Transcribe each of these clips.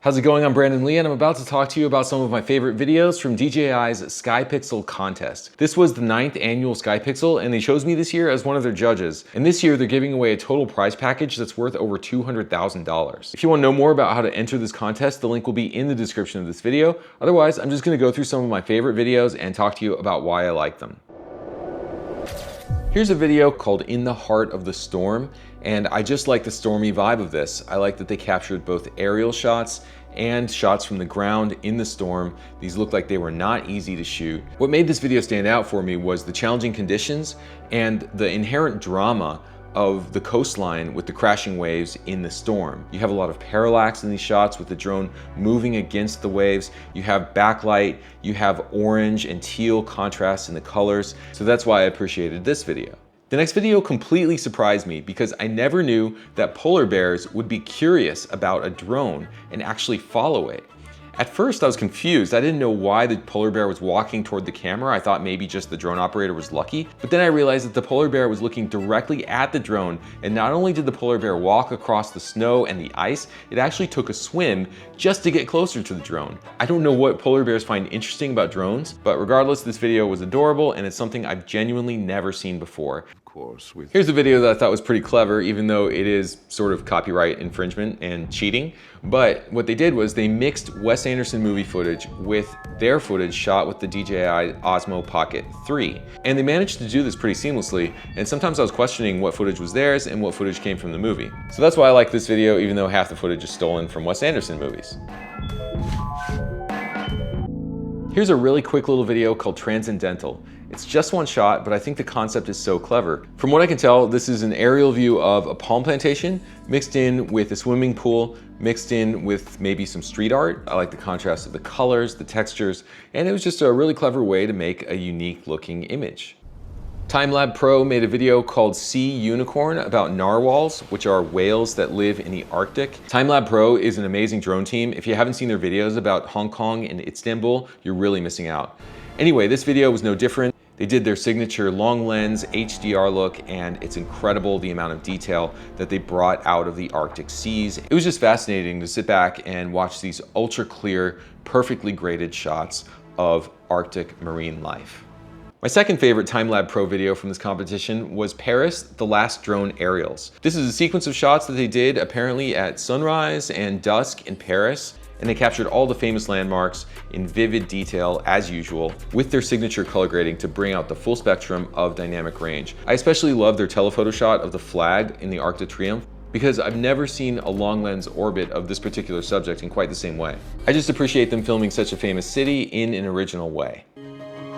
How's it going? I'm Brandon Lee and I'm about to talk to you about some of my favorite videos from DJI's SkyPixel contest. This was the 9th annual SkyPixel and they chose me this year as one of their judges. And this year they're giving away a total prize package that's worth over $200,000. If you want to know more about how to enter this contest, the link will be in the description of this video. Otherwise, I'm just going to go through some of my favorite videos and talk to you about why I like them. Here's a video called In the Heart of the Storm, and I just like the stormy vibe of this. I like that they captured both aerial shots and shots from the ground in the storm. These look like they were not easy to shoot. What made this video stand out for me was the challenging conditions and the inherent drama of the coastline with the crashing waves in the storm. You have a lot of parallax in these shots with the drone moving against the waves. You have backlight, you have orange and teal contrasts in the colors. So that's why I appreciated this video. The next video completely surprised me because I never knew that polar bears would be curious about a drone and actually follow it. At first I was confused. I didn't know why the polar bear was walking toward the camera. I thought maybe just the drone operator was lucky. But then I realized that the polar bear was looking directly at the drone, and not only did the polar bear walk across the snow and the ice, it actually took a swim just to get closer to the drone. I don't know what polar bears find interesting about drones, but regardless, this video was adorable and it's something I've genuinely never seen before. Here's a video that I thought was pretty clever, even though it is sort of copyright infringement and cheating. But what they did was they mixed Wes Anderson movie footage with their footage shot with the DJI Osmo Pocket 3. And they managed to do this pretty seamlessly, and sometimes I was questioning what footage was theirs and what footage came from the movie. So that's why I like this video, even though half the footage is stolen from Wes Anderson movies. Here's a really quick little video called Transcendental. It's just one shot, but I think the concept is so clever. From what I can tell, this is an aerial view of a palm plantation mixed in with a swimming pool, mixed in with maybe some street art. I like the contrast of the colors, the textures, and it was just a really clever way to make a unique looking image. Timelabpro made a video called Sea Unicorn about narwhals, which are whales that live in the Arctic. Timelabpro is an amazing drone team. If you haven't seen their videos about Hong Kong and Istanbul, you're really missing out. Anyway, this video was no different. They did their signature long lens HDR look, and it's incredible the amount of detail that they brought out of the Arctic seas. It was just fascinating to sit back and watch these ultra clear, perfectly graded shots of Arctic marine life. My second favorite Timelabpro video from this competition was Paris, the Last Drone Aerials. This is a sequence of shots that they did apparently at sunrise and dusk in Paris, and they captured all the famous landmarks in vivid detail as usual with their signature color grading to bring out the full spectrum of dynamic range. I especially love their telephoto shot of the flag in the Arc de Triomphe because I've never seen a long lens orbit of this particular subject in quite the same way. I just appreciate them filming such a famous city in an original way.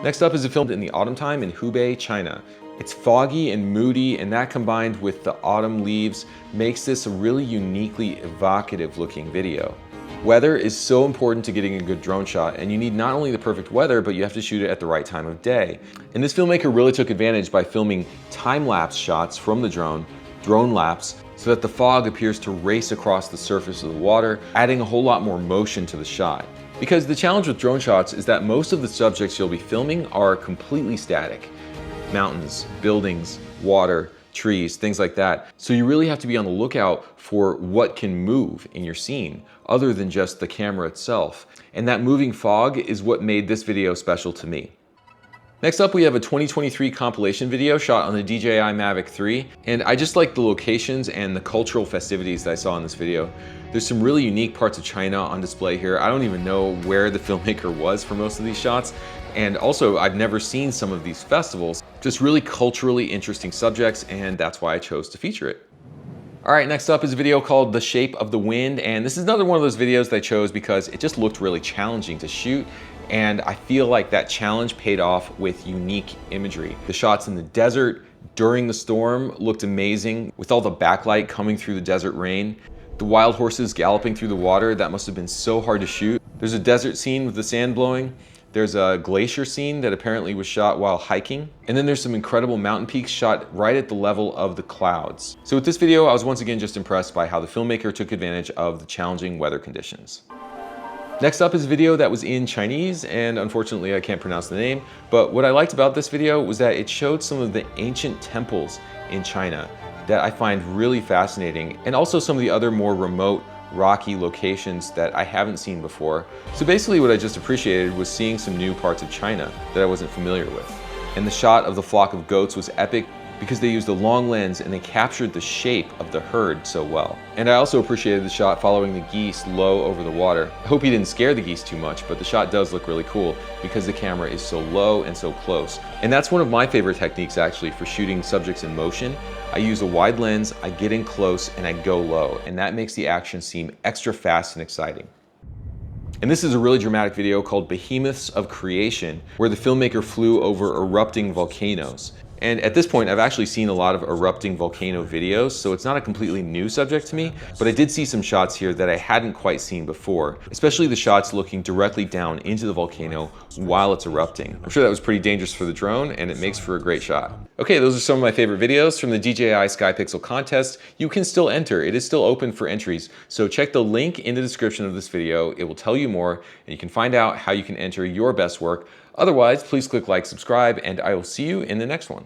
Next up is a film in the autumn time in Hubei, China. It's foggy and moody, and that combined with the autumn leaves makes this a really uniquely evocative looking video. Weather is so important to getting a good drone shot, and you need not only the perfect weather, but you have to shoot it at the right time of day. And this filmmaker really took advantage by filming time-lapse shots from the drone lapse, so that the fog appears to race across the surface of the water, adding a whole lot more motion to the shot. Because the challenge with drone shots is that most of the subjects you'll be filming are completely static. Mountains, buildings, water, trees, things like that. So you really have to be on the lookout for what can move in your scene, other than just the camera itself. And that moving fog is what made this video special to me. Next up, we have a 2023 compilation video shot on the DJI Mavic 3, and I just like the locations and the cultural festivities that I saw in this video. There's some really unique parts of China on display here. I don't even know where the filmmaker was for most of these shots, and also I've never seen some of these festivals. Just really culturally interesting subjects, and that's why I chose to feature it. All right, next up is a video called The Shape of the Wind, and this is another one of those videos that I chose because it just looked really challenging to shoot, and I feel like that challenge paid off with unique imagery. The shots in the desert during the storm looked amazing with all the backlight coming through the desert rain. The wild horses galloping through the water, that must have been so hard to shoot. There's a desert scene with the sand blowing. There's a glacier scene that apparently was shot while hiking. And then there's some incredible mountain peaks shot right at the level of the clouds. So with this video, I was once again just impressed by how the filmmaker took advantage of the challenging weather conditions. Next up is a video that was in Chinese, and unfortunately I can't pronounce the name, but what I liked about this video was that it showed some of the ancient temples in China that I find really fascinating, and also some of the other more remote rocky locations that I haven't seen before. So basically what I just appreciated was seeing some new parts of China that I wasn't familiar with. And the shot of the flock of goats was epic because they used a long lens and they captured the shape of the herd so well. And I also appreciated the shot following the geese low over the water. I hope he didn't scare the geese too much, but the shot does look really cool because the camera is so low and so close. And that's one of my favorite techniques actually for shooting subjects in motion. I use a wide lens, I get in close, and I go low, and that makes the action seem extra fast and exciting. And this is a really dramatic video called Behemoths of Creation, where the filmmaker flew over erupting volcanoes. And at this point, I've actually seen a lot of erupting volcano videos, so it's not a completely new subject to me, but I did see some shots here that I hadn't quite seen before, especially the shots looking directly down into the volcano while it's erupting. I'm sure that was pretty dangerous for the drone, and it makes for a great shot. Okay, those are some of my favorite videos from the DJI SkyPixel contest. You can still enter, it is still open for entries, so check the link in the description of this video. It will tell you more, and you can find out how you can enter your best work. Otherwise, please click like, subscribe, and I will see you in the next one.